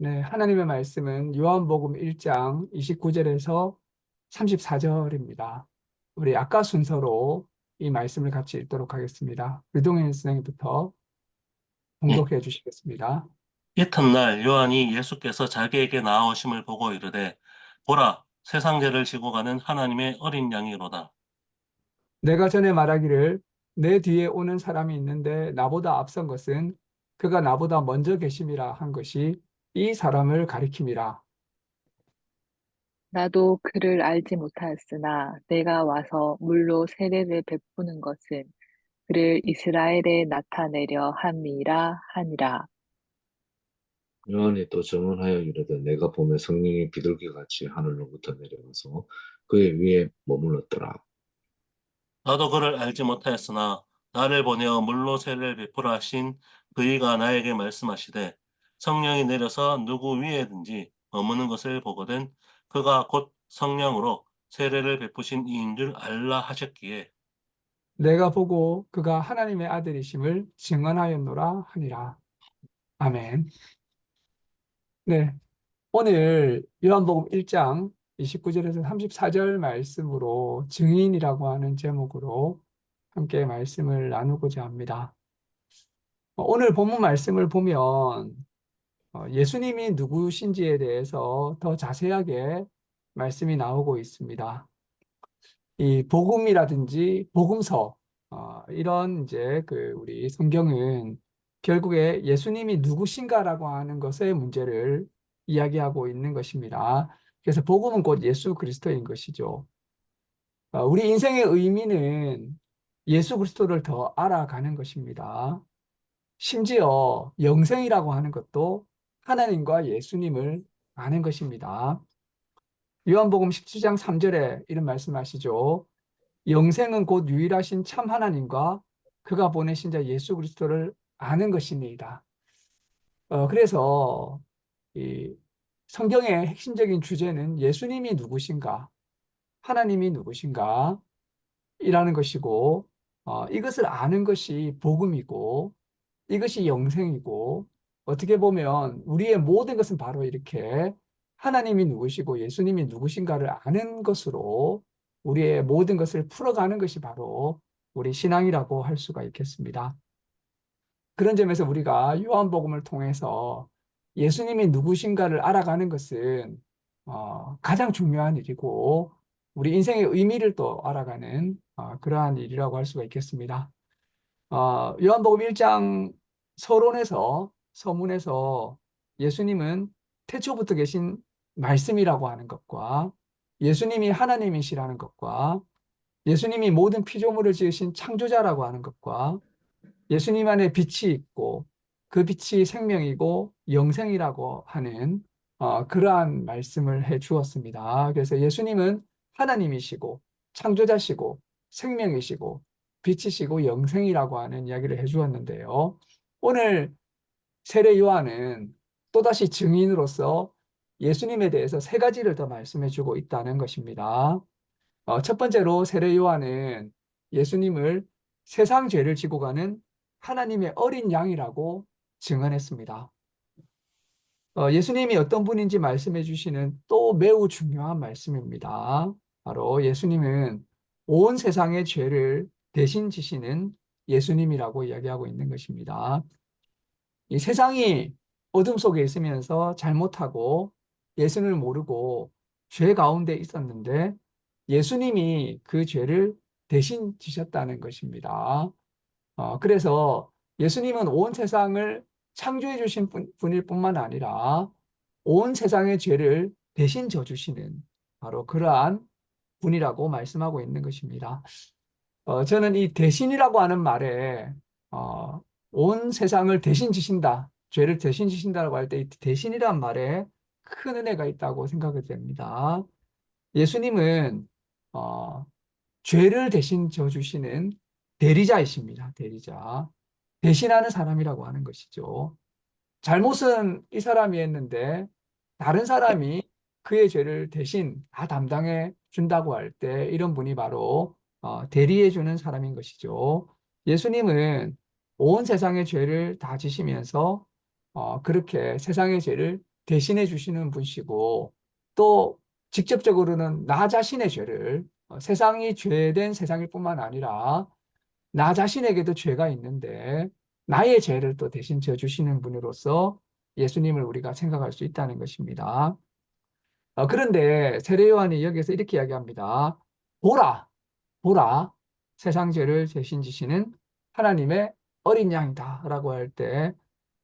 네, 하나님의 말씀은 요한복음 1장 29절에서 34절입니다. 우리 아까 순서로 이 말씀을 같이 읽도록 하겠습니다. 류동현 선생님부터 예. 봉독해 주시겠습니다. 이튿날 요한이 예수께서 자기에게 나아오심을 보고 이르되 보라 세상 죄를 지고 가는 하나님의 어린 양이로다. 내가 전에 말하기를 내 뒤에 오는 사람이 있는데 나보다 앞선 것은 그가 나보다 먼저 계심이라 한 것이 이 사람을 가리킴이라. 나도 그를 알지 못하였으나 내가 와서 물로 세례를 베푸는 것은 그를 이스라엘에 나타내려 함이라 하니라. 요한이 또 증언하여 이르되 내가 보며 성령이 비둘기같이 하늘로부터 내려와서 그의 위에 머물렀더라. 나도 그를 알지 못하였으나 나를 보내어 물로 세례를 베푸라 하신 그이가 나에게 말씀하시되 성령이 내려서 누구 위에든지 머무는 것을 보거든 그가 곧 성령으로 세례를 베푸신 이인 줄 알라 하셨기에 내가 보고 그가 하나님의 아들이심을 증언하였노라 하니라. 아멘. 네, 오늘 요한복음 1장 29절에서 34절 말씀으로 증인이라고 하는 제목으로 함께 말씀을 나누고자 합니다. 오늘 본문 말씀을 보면 예수님이 누구신지에 대해서 더 자세하게 말씀이 나오고 있습니다. 이 복음이라든지 복음서 이런 이제 그 우리 성경은 결국에 예수님이 누구신가라고 하는 것의 문제를 이야기하고 있는 것입니다. 그래서 복음은 곧 예수 그리스도인 것이죠. 우리 인생의 의미는 예수 그리스도를 더 알아가는 것입니다. 심지어 영생이라고 하는 것도 하나님과 예수님을 아는 것입니다. 요한복음 17장 3절에 이런 말씀하시죠. 영생은 곧 유일하신 참 하나님과 그가 보내신 자 예수 그리스도를 아는 것입니다. 그래서 이 성경의 핵심적인 주제는 예수님이 누구신가, 하나님이 누구신가 이라는 것이고, 이것을 아는 것이 복음이고, 이것이 영생이고, 어떻게 보면 우리의 모든 것은 바로 이렇게 하나님이 누구시고 예수님이 누구신가를 아는 것으로 우리의 모든 것을 풀어가는 것이 바로 우리 신앙이라고 할 수가 있겠습니다. 그런 점에서 우리가 요한복음을 통해서 예수님이 누구신가를 알아가는 것은 가장 중요한 일이고 우리 인생의 의미를 또 알아가는 그러한 일이라고 할 수가 있겠습니다. 요한복음 1장 서문에서 예수님은 태초부터 계신 말씀이라고 하는 것과 예수님이 하나님이시라는 것과 예수님이 모든 피조물을 지으신 창조자라고 하는 것과 예수님 안에 빛이 있고 그 빛이 생명이고 영생이라고 하는 그러한 말씀을 해 주었습니다. 그래서 예수님은 하나님이시고 창조자시고 생명이시고 빛이시고 영생이라고 하는 이야기를 해 주었는데요. 오늘 세례 요한은 또다시 증인으로서 예수님에 대해서 세 가지를 더 말씀해 주고 있다는 것입니다. 첫 번째로 세례 요한은 예수님을 세상 죄를 지고 가는 하나님의 어린 양이라고 증언했습니다. 예수님이 어떤 분인지 말씀해 주시는 또 매우 중요한 말씀입니다. 바로 예수님은 온 세상의 죄를 대신 지시는 예수님이라고 이야기하고 있는 것입니다. 이 세상이 어둠 속에 있으면서 잘못하고 예수님을 모르고 죄 가운데 있었는데 예수님이 그 죄를 대신 지셨다는 것입니다. 그래서 예수님은 온 세상을 창조해 주신 분일 뿐만 아니라 온 세상의 죄를 대신 져주시는 바로 그러한 분이라고 말씀하고 있는 것입니다. 저는 이 대신이라고 하는 말에 온 세상을 대신 지신다, 죄를 대신 지신다라고 할 때 이 대신이란 말에 큰 은혜가 있다고 생각이 됩니다. 예수님은 어, 죄를 대신 져주시는 대리자이십니다. 대리자. 대신하는 사람이라고 하는 것이죠. 잘못은 이 사람이 했는데 다른 사람이 그의 죄를 대신 다 담당해 준다고 할 때 이런 분이 바로 대리해 주는 사람인 것이죠. 예수님은 온 세상의 죄를 다 지시면서 그렇게 세상의 죄를 대신해 주시는 분이시고 또 직접적으로는 나 자신의 죄를 세상이 죄된 세상일 뿐만 아니라 나 자신에게도 죄가 있는데 나의 죄를 또 대신 져주시는 분으로서 예수님을 우리가 생각할 수 있다는 것입니다. 그런데 세례 요한이 여기서 이렇게 이야기합니다. 보라, 보라, 세상 죄를 대신 지시는 하나님의 어린 양이다 라고 할 때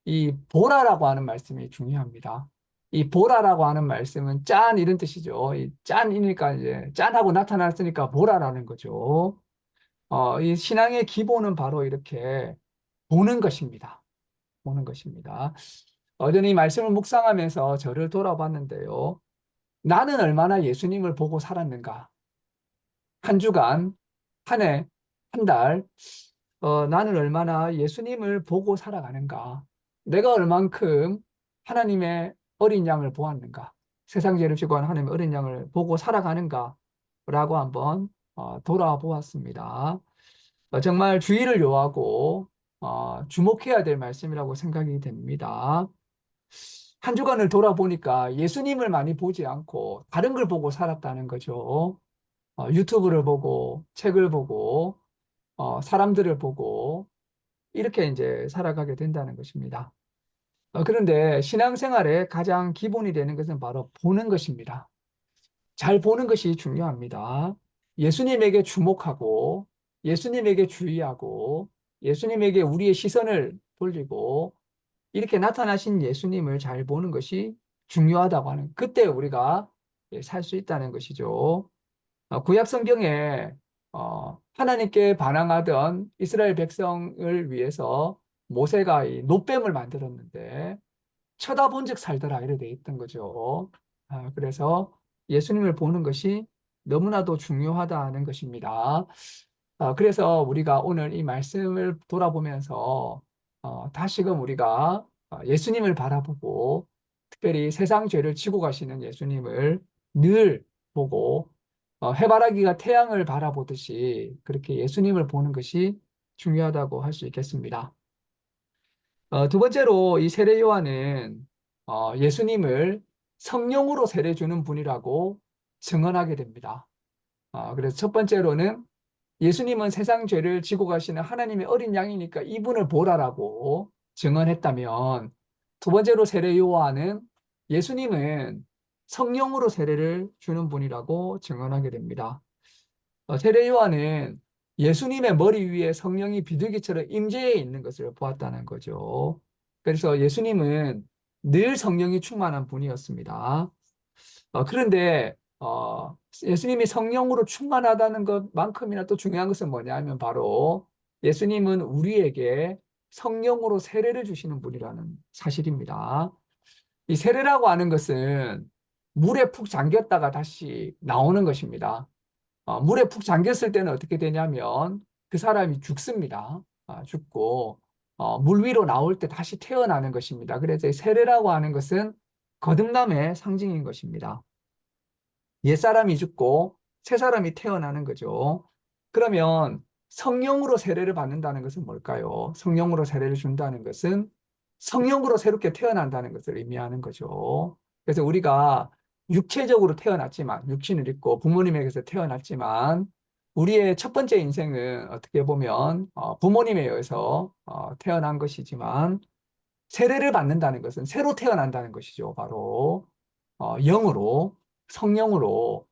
이 보라라고 하는 말씀이 중요합니다. 이 보라라고 하는 말씀은 짠 이런 뜻이죠. 이 짠이니까 이제 짠하고 나타났으니까 보라라는 거죠. 이 신앙의 기본은 바로 이렇게 보는 것입니다. 보는 것입니다. 어전히 말씀을 묵상하면서 저를 돌아봤는데요. 나는 얼마나 예수님을 보고 살았는가? 한 주간, 한 해, 한 달, 나는 얼마나 예수님을 보고 살아가는가? 내가 얼만큼 하나님의 어린 양을 보았는가? 세상 죄를 지고 하는 하나님의 어린 양을 보고 살아가는가? 라고 한번 돌아보았습니다. 정말 주의를 요하고 주목해야 될 말씀이라고 생각이 됩니다. 한 주간을 돌아보니까 예수님을 많이 보지 않고 다른 걸 보고 살았다는 거죠. 유튜브를 보고 책을 보고 사람들을 보고 이렇게 이제 살아가게 된다는 것입니다. 그런데 신앙생활의 가장 기본이 되는 것은 바로 보는 것입니다. 잘 보는 것이 중요합니다. 예수님에게 주목하고 예수님에게 주의하고 예수님에게 우리의 시선을 돌리고 이렇게 나타나신 예수님을 잘 보는 것이 중요하다고 하는 그때 우리가 살 수 있다는 것이죠. 구약 성경에 하나님께 반항하던 이스라엘 백성을 위해서 모세가 이 놋뱀을 만들었는데 쳐다본 즉 살더라 이래 돼 있던 거죠. 그래서 예수님을 보는 것이 너무나도 중요하다는 것입니다. 그래서 우리가 오늘 이 말씀을 돌아보면서 다시금 우리가 예수님을 바라보고 특별히 세상 죄를 지고 가시는 예수님을 늘 보고 해바라기가 태양을 바라보듯이 그렇게 예수님을 보는 것이 중요하다고 할 수 있겠습니다. 두 번째로 이 세례 요한은 예수님을 성령으로 세례 주는 분이라고 증언하게 됩니다. 그래서 첫 번째로는 예수님은 세상 죄를 지고 가시는 하나님의 어린 양이니까 이분을 보라라고 증언했다면 두 번째로 세례 요한은 예수님은 성령으로 세례를 주는 분이라고 증언하게 됩니다. 세례 요한은 예수님의 머리 위에 성령이 비둘기처럼 임재해 있는 것을 보았다는 거죠. 그래서 예수님은 늘 성령이 충만한 분이었습니다. 그런데 예수님이 성령으로 충만하다는 것만큼이나 또 중요한 것은 뭐냐면 바로 예수님은 우리에게 성령으로 세례를 주시는 분이라는 사실입니다. 이 세례라고 하는 것은 물에 푹 잠겼다가 다시 나오는 것입니다. 물에 푹 잠겼을 때는 어떻게 되냐면 그 사람이 죽습니다. 죽고 물 위로 나올 때 다시 태어나는 것입니다. 그래서 이 세례라고 하는 것은 거듭남의 상징인 것입니다. 옛사람이 죽고 새사람이 태어나는 거죠. 그러면 성령으로 세례를 받는다는 것은 뭘까요? 성령으로 세례를 준다는 것은 성령으로 새롭게 태어난다는 것을 의미하는 거죠. 그래서 우리가 육체적으로 태어났지만, 육신을 입고 부모님에게서 태어났지만, 우리의 첫 번째 인생은 어떻게 보면 부모님에 의해서 태어난 것이지만, 세례를 받는다는 것은 새로 태어난다는 것이죠. 바로 영으로, 성령으로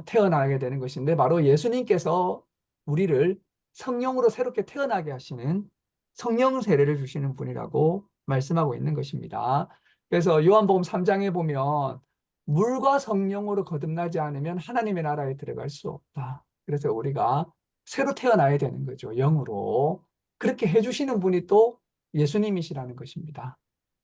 태어나게 되는 것인데 바로 예수님께서 우리를 성령으로 새롭게 태어나게 하시는 성령 세례를 주시는 분이라고 말씀하고 있는 것입니다. 그래서 요한복음 3장에 보면 물과 성령으로 거듭나지 않으면 하나님의 나라에 들어갈 수 없다. 그래서 우리가 새로 태어나야 되는 거죠. 영으로. 그렇게 해주시는 분이 또 예수님이시라는 것입니다.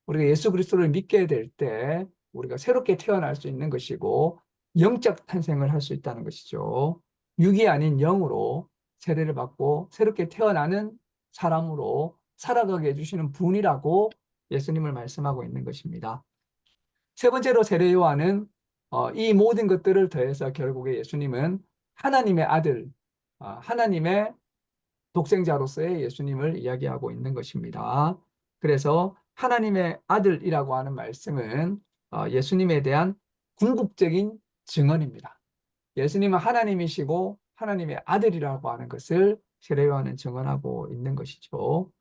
우리가 예수 그리스도를 믿게 될 때 우리가 새롭게 태어날 수 있는 것이고 영적 탄생을 할 수 있다는 것이죠. 육이 아닌 영으로 세례를 받고 새롭게 태어나는 사람으로 살아가게 해주시는 분이라고 예수님을 말씀하고 있는 것입니다. 세 번째로 세례 요한은 이 모든 것들을 더해서 결국에 예수님은 하나님의 아들, 하나님의 독생자로서의 예수님을 이야기하고 있는 것입니다. 그래서 하나님의 아들이라고 하는 말씀은 예수님에 대한 궁극적인 증언입니다. 예수님은 하나님이시고 하나님의 아들이라고 하는 것을 세례 요한은 증언하고 있는 것이죠.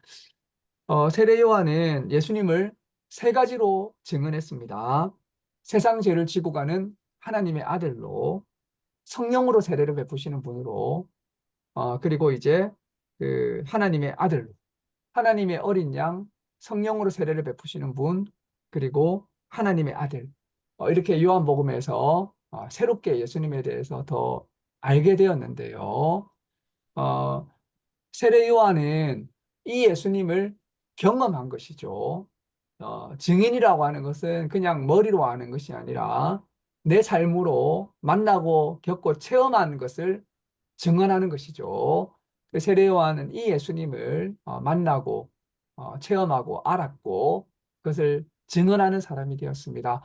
세례 요한은 예수님을 세 가지로 증언했습니다. 세상 죄를 지고 가는 하나님의 아들로, 성령으로 세례를 베푸시는 분으로, 그리고 이제 그 하나님의 아들로, 하나님의 어린 양, 성령으로 세례를 베푸시는 분, 그리고 하나님의 아들. 이렇게 요한복음에서 새롭게 예수님에 대해서 더 알게 되었는데요. 어, 세례 요한은 이 예수님을 경험한 것이죠. 증인이라고 하는 것은 그냥 머리로 아는 것이 아니라 내 삶으로 만나고 겪고 체험한 것을 증언하는 것이죠. 세례 요한은 이 예수님을 만나고 체험하고 알았고 그것을 증언하는 사람이 되었습니다.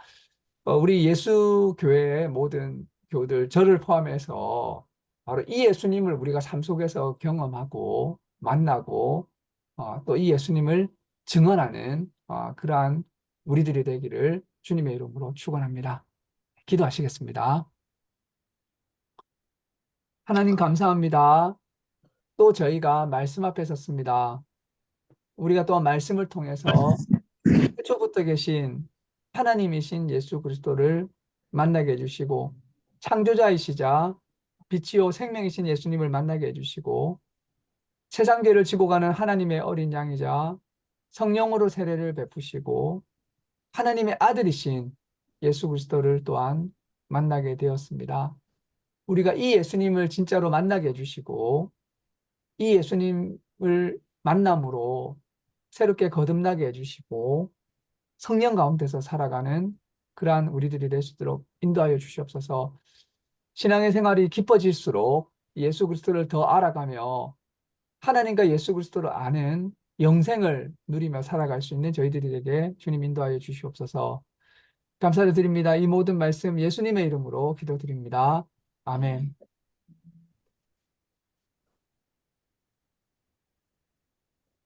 우리 예수 교회의 모든 교우들, 저를 포함해서 바로 이 예수님을 우리가 삶 속에서 경험하고 만나고 또 이 예수님을 증언하는 그러한 우리들이 되기를 주님의 이름으로 축원합니다. 기도하시겠습니다. 하나님 감사합니다. 또 저희가 말씀 앞에 섰습니다. 우리가 또 말씀을 통해서 태초부터 계신 하나님이신 예수 그리스도를 만나게 해주시고 창조자이시자 빛이요 생명이신 예수님을 만나게 해주시고 세상 죄를 지고 가는 하나님의 어린 양이자 성령으로 세례를 베푸시고 하나님의 아들이신 예수 그리스도를 또한 만나게 되었습니다. 우리가 이 예수님을 진짜로 만나게 해주시고 이 예수님을 만남으로 새롭게 거듭나게 해주시고 성령 가운데서 살아가는 그러한 우리들이 될 수 있도록 인도하여 주시옵소서. 신앙의 생활이 깊어질수록 예수 그리스도를 더 알아가며 하나님과 예수 그리스도를 아는 영생을 누리며 살아갈 수 있는 저희들이 되게 주님 인도하여 주시옵소서. 감사를 드립니다. 이 모든 말씀 예수님의 이름으로 기도드립니다. 아멘.